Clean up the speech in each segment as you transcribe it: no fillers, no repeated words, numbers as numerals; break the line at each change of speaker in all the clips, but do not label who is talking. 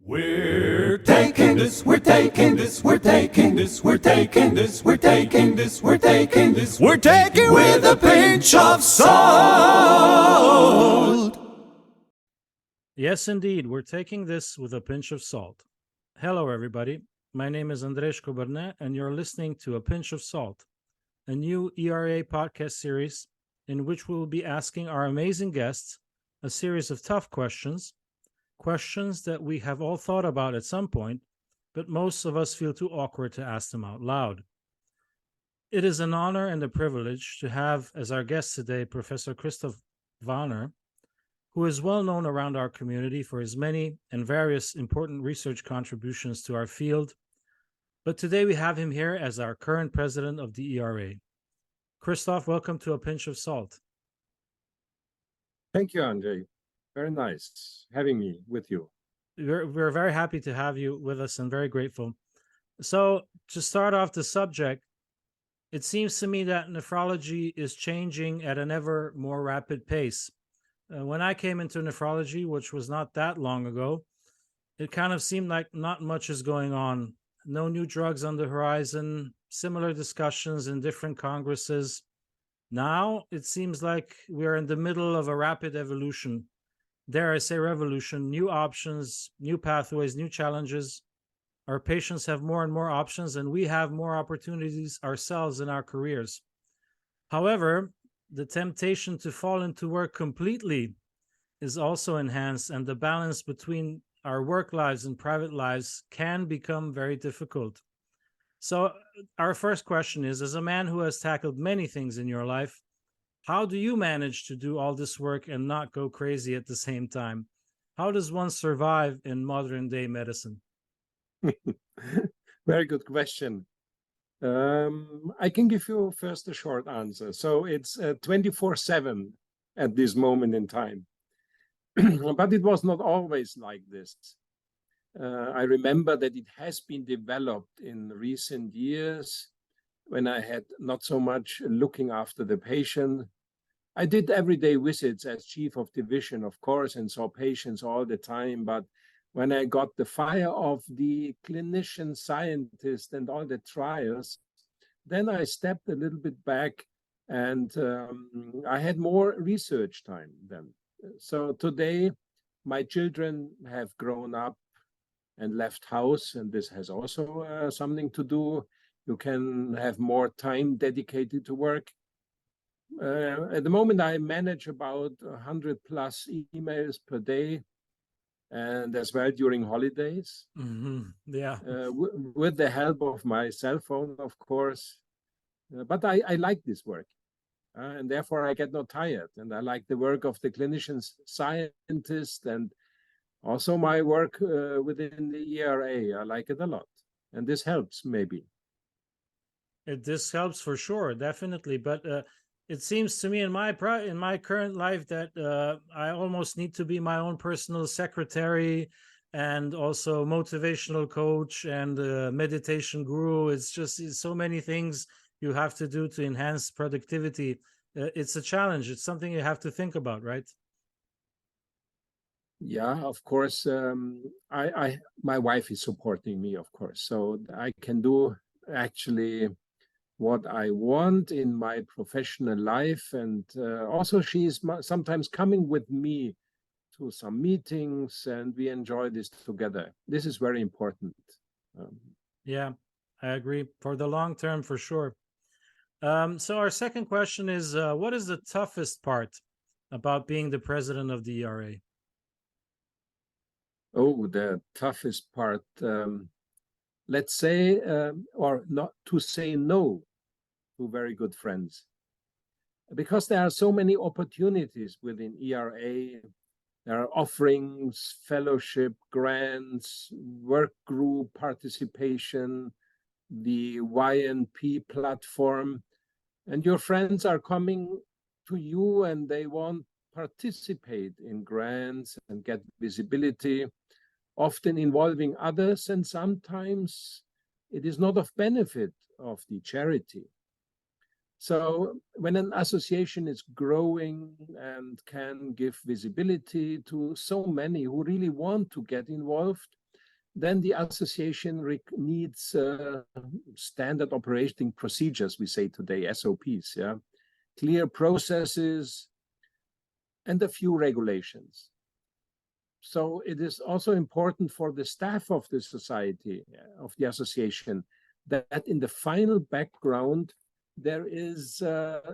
We're taking this, we're taking this, we're taking this, we're taking this, we're taking this, we're taking this, we're taking with a pinch of salt.
Yes, indeed, we're taking this with a pinch of salt. Hello, everybody. My name is Andres Cobernet, and you're listening to A Pinch of Salt, a new ERA podcast series in which we will be asking our amazing guests a series of tough questions that we have all thought about at some point, but most of us feel too awkward to ask them out loud. It is an honor and a privilege to have as our guest today Professor Christoph Wanner, who is well known around our community for his many and various important research contributions to our field. But today we have him here as our current president of the ERA. Christoph, welcome to A Pinch of Salt.
Thank you, Andre. Very nice having me with you.
We're very happy to have you with us and very grateful. So to start off the subject, it seems to me that nephrology is changing at an ever more rapid pace. When I came into nephrology, which was not that long ago, it kind of seemed like not much is going on. No new drugs on the horizon, similar discussions in different congresses. Now it seems like we are in the middle of a rapid evolution. Dare I say revolution, new options, new pathways, new challenges. Our patients have more and more options, and we have more opportunities ourselves in our careers. However, the temptation to fall into work completely is also enhanced, and the balance between our work lives and private lives can become very difficult. So our first question is, as a man who has tackled many things in your life, how do you manage to do all this work and not go crazy at the same time? How does one survive in modern day medicine?
Very good question. I can give you first a short answer. So it's 24/7 at this moment in time. But it was not always like this. I remember that it has been developed in recent years when I had not so much looking after the patient. I did everyday visits as chief of division, of course, and saw patients all the time. But when I got the fire of the clinician scientist and all the trials, then I stepped a little bit back and I had more research time then. So today, my children have grown up and left house, and this has also something to do. You can have more time dedicated to work. At the moment, I manage about 100 plus emails per day, and as well during holidays.
Yeah.
With the help of my cell phone, of course. But I like this work, and therefore I get not tired. And I like the work of the clinician scientist, and also my work within the ERA. I like it a lot, and this helps maybe.
This helps for sure, definitely. But it seems to me in my current life that I almost need to be my own personal secretary and also motivational coach and meditation guru. It's so many things you have to do to enhance productivity. It's a challenge. It's something you have to think about, right?
Yeah, of course. My wife is supporting me, of course, so I can do actually what I want in my professional life. And also she is sometimes coming with me to some meetings, and we enjoy this together. This is very important.
Yeah, I agree. For the long term, for sure. So our second question is, what is the toughest part about being the president of the ERA?
Oh, the toughest part, let's say, or not to say no to very good friends. Because there are so many opportunities within ERA. There are offerings, fellowship, grants, work group participation, the YNP platform, and your friends are coming to you and they want participate in grants and get visibility, often involving others, and sometimes it is not of benefit of the charity. So when an association is growing and can give visibility to so many who really want to get involved, then the association needs standard operating procedures, we say today, SOPs, yeah, clear processes, and a few regulations. So it is also important for the staff of the society, of the association, that in the final background, there is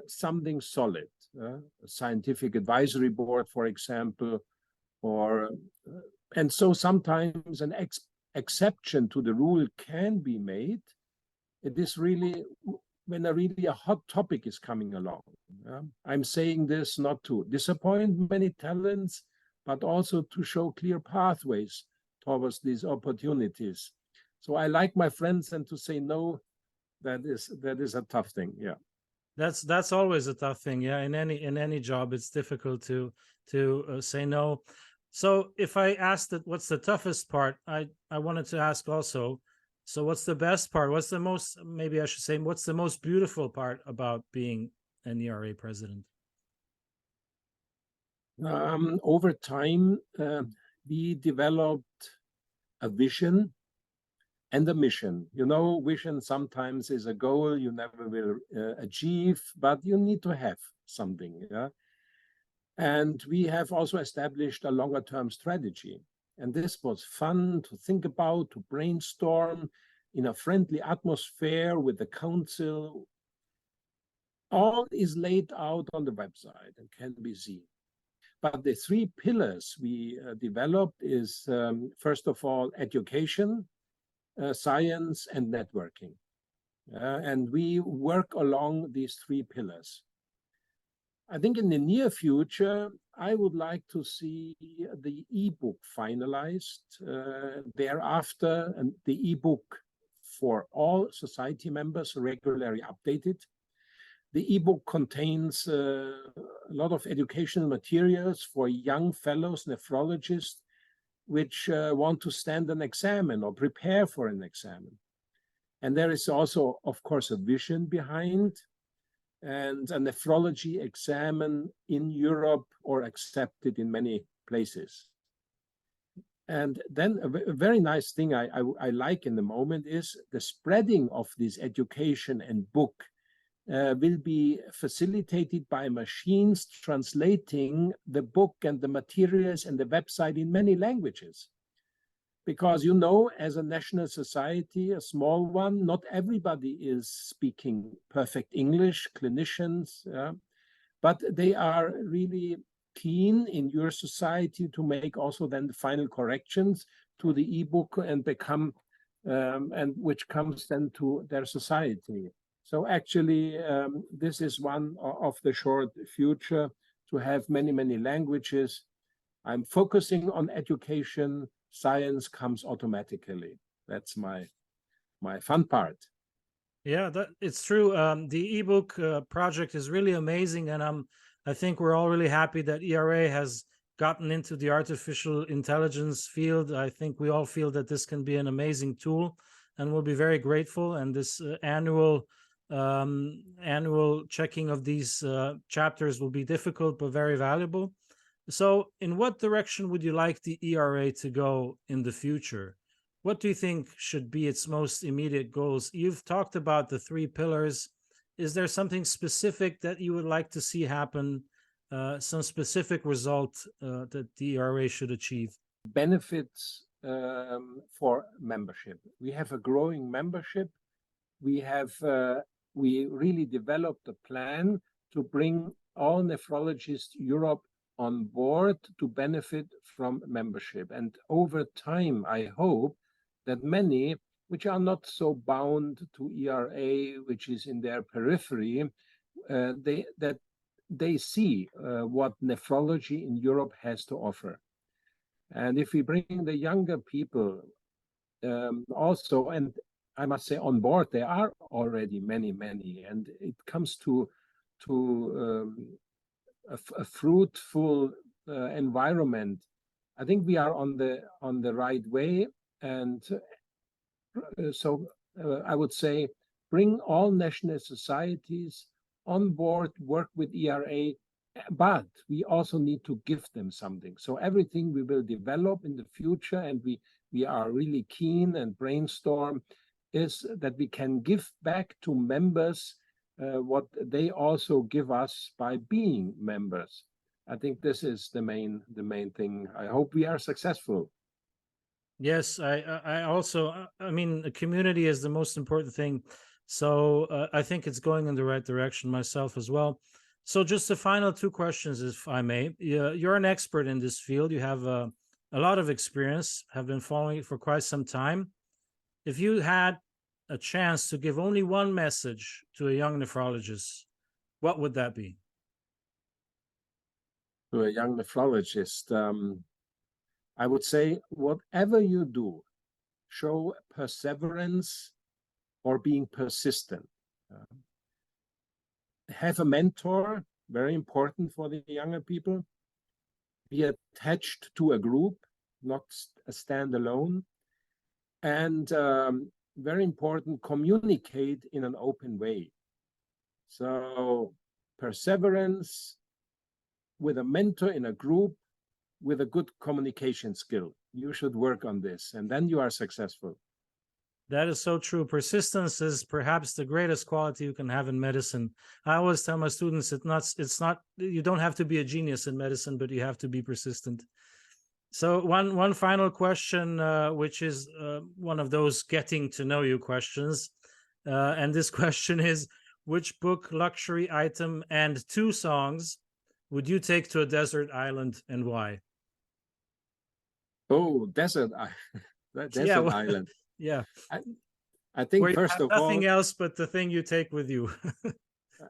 something solid, a scientific advisory board, for example, or and so sometimes an exception to the rule can be made. It is really when a hot topic is coming along. I'm saying this not to disappoint many talents, but also to show clear pathways towards these opportunities. So I like my friends, and to say no, that is a tough thing. Yeah.
That's always a tough thing. Yeah, in any job, it's difficult to say no. So if I asked that, what's the toughest part? I wanted to ask also. So what's the best part? What's the most? Maybe I should say, what's the most beautiful part about being an ERA president?
Over time, we developed a vision and a mission. You know, vision sometimes is a goal you never will achieve, but you need to have something. Yeah? And we have also established a longer term strategy. And this was fun to think about, to brainstorm in a friendly atmosphere with the council. All is laid out on the website and can be seen. But the three pillars we developed is, first of all, education, science, and networking. And we work along these three pillars. I think in the near future, I would like to see the ebook finalized. Thereafter, and the ebook for all society members regularly updated. The ebook contains a lot of educational materials for young fellows, nephrologists, which want to stand an examen or prepare for an examen. And there is also, of course, a vision behind, and a nephrology examen in Europe or accepted in many places. And then a very nice thing I like in the moment is the spreading of this education and book will be facilitated by machines translating the book and the materials and the website in many languages. Because, you know, as a national society, a small one, not everybody is speaking perfect English, clinicians, but they are really keen in your society to make also then the final corrections to the ebook and become, and which comes then to their society. So actually, this is one of the short future, to have many, many languages. I'm focusing on education. Science comes automatically. That's my fun part.
Yeah, it's true. The ebook project is really amazing, and I think we're all really happy that ERA has gotten into the artificial intelligence field. I think we all feel that this can be an amazing tool, and we'll be very grateful. And this annual checking of these chapters will be difficult but very valuable. So in what direction would you like the ERA to go in the future? What do you think should be its most immediate goals? You've talked about the three pillars. Is there something specific that you would like to see happen, some specific result that the ERA should achieve?
Benefits for membership. We have a growing membership. We really developed a plan to bring all nephrologists Europe on board to benefit from membership. And over time, I hope that many, which are not so bound to ERA, which is in their periphery, that they see what nephrology in Europe has to offer. And if we bring the younger people also, and I must say on board, there are already many, and it comes to a fruitful environment. I think we are on the right way, and so I would say bring all national societies on board, work with ERA, but we also need to give them something. So everything we will develop in the future, and we we are really keen and brainstorm, is that we can give back to members what they also give us by being members. I think this is the main thing. I hope we are successful.
Yes, I also, I mean, a community is the most important thing. So I think it's going in the right direction myself as well. So just the final two questions, if I may. You're an expert in this field. You have a lot of experience, have been following it for quite some time. If you had a chance to give only one message to a young nephrologist, what would that be?
To a young nephrologist, I would say, whatever you do, show perseverance or being persistent. Have a mentor, very important for the younger people. Be attached to a group, not a standalone. And very important, communicate in an open way. So perseverance with a mentor in a group with a good communication skill. You should work on this, and then you are successful.
That is so true. Persistence is perhaps the greatest quality you can have in medicine. I always tell my students it's not you don't have to be a genius in medicine, but you have to be persistent. So one final question, which is one of those getting to know you questions. And this question is, which book, luxury item, and two songs would you take to a desert island and why?
Oh, desert island.
Yeah.
I think
Where you
first
have
of
nothing
all,
else but the thing you take with you.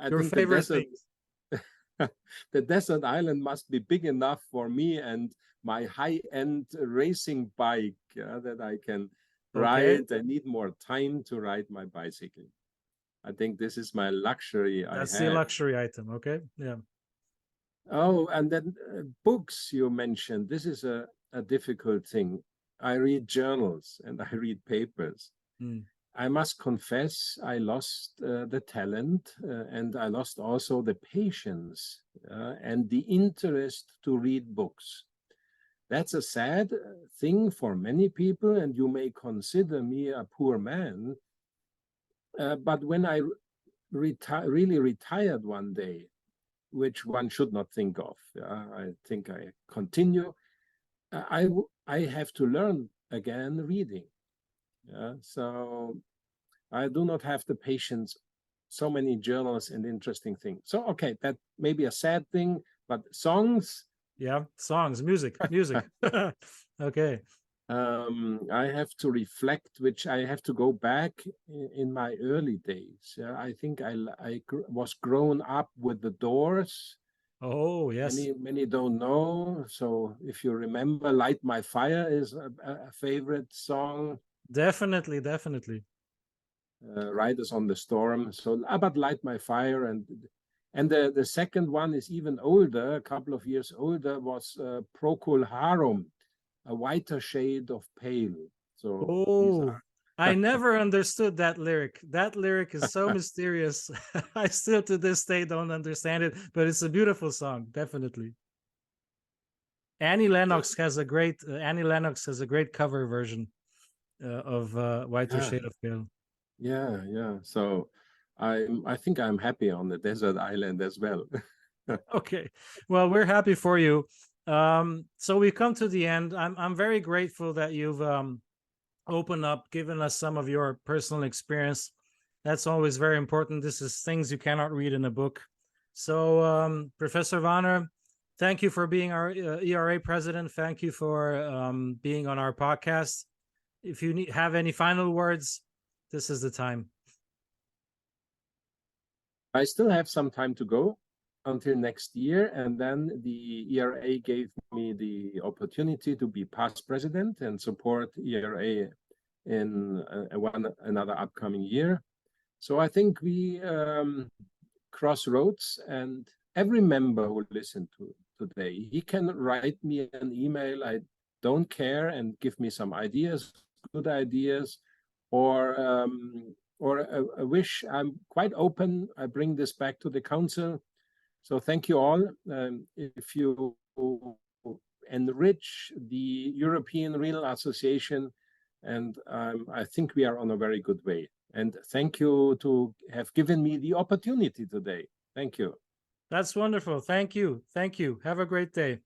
Your
think
favorite things.
the desert island must be big enough for me and my high-end racing bike that I can
Okay.
ride. I need more time to ride my bicycle. I think this is my luxury I
That's
have.
the luxury item. Okay. Yeah.
Oh, and then books you mentioned. This is a difficult thing. I read journals and I read papers.
Mm.
I must confess, I lost the talent and I lost also the patience and the interest to read books. That's a sad thing for many people, and you may consider me a poor man. But when I really retired one day, which one should not think of, I think I continue. I have to learn again reading. So I do not have the patience. So many journals and interesting things. So okay, that may be a sad thing, but songs.
Yeah, songs, music. Okay.
I have to reflect, which I have to go back in my early days. I think I was grown up with the Doors.
Oh, yes.
Many don't know. So if you remember, "Light My Fire" is a favorite song.
Definitely.
Riders on the Storm. So but "Light My Fire" and the second one is even older, a couple of years older, was "Procol Harum," a whiter shade of pale. So these
Oh,
are
I never understood that lyric. That lyric is so mysterious. I still to this day don't understand it, but it's a beautiful song, definitely. Annie Lennox has a great cover version of Whiter Shade of Pale.
yeah. So I think I'm happy on the desert island as well.
Okay. Well, we're happy for you. So we come to the end. I'm very grateful that you've opened up, given us some of your personal experience. That's always very important. This is things you cannot read in a book. So, Professor Wanner, thank you for being our ERA president. Thank you for being on our podcast. If you have any final words, this is the time.
I still have some time to go until next year, and then the ERA gave me the opportunity to be past president and support ERA in another upcoming year. So I think we cross roads, and every member who listened to today, he can write me an email. I don't care, and give me some ideas, good ideas, or a wish. I'm quite open. I bring this back to the council. So thank you all. If you enrich the European Renal Association, and I think we are on a very good way. And thank you to have given me the opportunity today. Thank you.
That's wonderful. Thank you. Thank you. Have a great day.